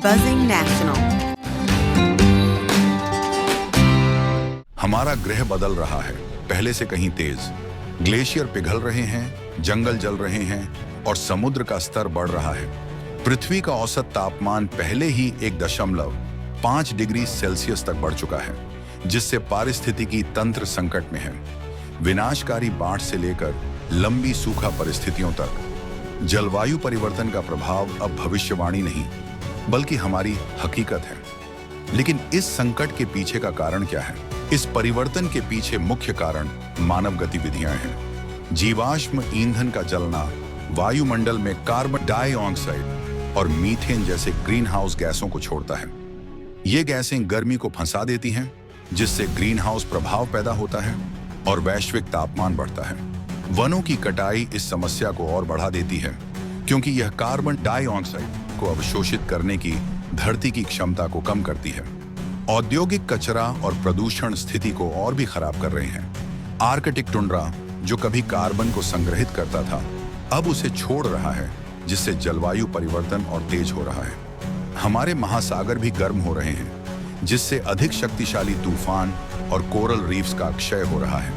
Buzzing National. हमारा ग्रह बदल रहा है, पहले से कहीं तेज। ग्लेशियर पिघल रहे हैं, जंगल जल रहे हैं और समुद्र का स्तर बढ़ रहा है। पृथ्वी का औसत तापमान पहले ही 1.5 डिग्री सेल्सियस तक बढ़ चुका है, जिससे पारिस्थितिकी तंत्र संकट में है। विनाशकारी बाढ़ से लेकर लंबी सूखा परिस्थितियों तक जलवायु परिवर्तन का प्रभाव अब भविष्यवाणी नहीं, बल्कि हमारी हकीकत है। लेकिन इस संकट के पीछे का कारण क्या है? इस परिवर्तन के पीछे मुख्य कारण मानव गतिविधियां हैं। जीवाश्म ईंधन का जलना वायुमंडल में कार्बन डाइऑक्साइड और मीथेन जैसे ग्रीन हाउस गैसों को छोड़ता है। ये गैसें गर्मी को फंसा देती हैं, जिससे ग्रीन हाउस प्रभाव पैदा होता है और वैश्विक तापमान बढ़ता है। वनों की कटाई इस समस्या को और बढ़ा देती है, क्योंकि यह कार्बन डाइऑक्साइड को अवशोषित करने की धरती की क्षमता को कम करती है। औद्योगिक कचरा और प्रदूषण स्थिति को और भी खराब कर रहे हैं। आर्कटिक टुंड्रा, जो कभी कार्बन को संग्रहित करता था, अब उसे छोड़ रहा है, जिससे जलवायु परिवर्तन और तेज हो रहा है। हमारे महासागर भी गर्म हो रहे हैं, जिससे अधिक शक्तिशाली तूफान और कोरल रीफ्स का क्षय हो रहा है।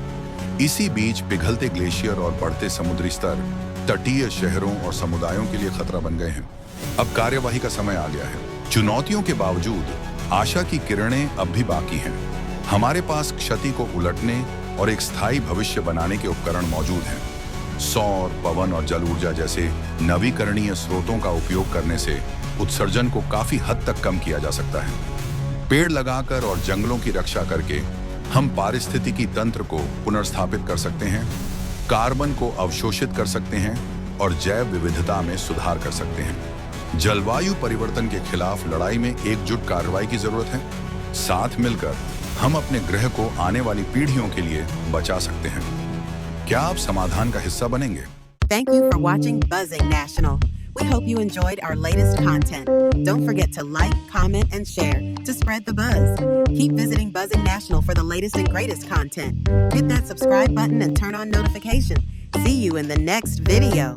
इसी बीच पिघलते ग्लेशियर और बढ़ते समुद्री स्तर तटीय शहरों और समुदायों के लिए खतरा बन गए हैं। अब कार्यवाही का समय आ गया है। चुनौतियों के बावजूद आशा की किरणें अब भी बाकी हैं। हमारे पास क्षति को उलटने और एक स्थायी भविष्य बनाने के उपकरण मौजूद हैं। सौर, पवन और जल ऊर्जा जैसे नवीकरणीय स्रोतों का उपयोग करने से उत्सर्जन को काफी हद तक कम किया जा सकता है। पेड़ लगाकर और जंगलों की रक्षा करके हम पारिस्थितिकी तंत्र को पुनर्स्थापित कर सकते हैं, कार्बन को अवशोषित कर सकते हैं और जैव विविधता में सुधार कर सकते हैं। जलवायु परिवर्तन के खिलाफ लड़ाई में एकजुट कार्रवाई की जरूरत है। साथ मिलकर हम अपने ग्रह को आने वाली पीढ़ियों के लिए बचा सकते हैं। क्या आप समाधान का हिस्सा बनेंगे? Thank you for watching Buzzing National. We hope you enjoyed our latest content. Don't forget to like, comment, and share to spread the buzz. Keep visiting Buzzing National for the latest and greatest content. Hit that subscribe button and turn on notifications. See you in the next video.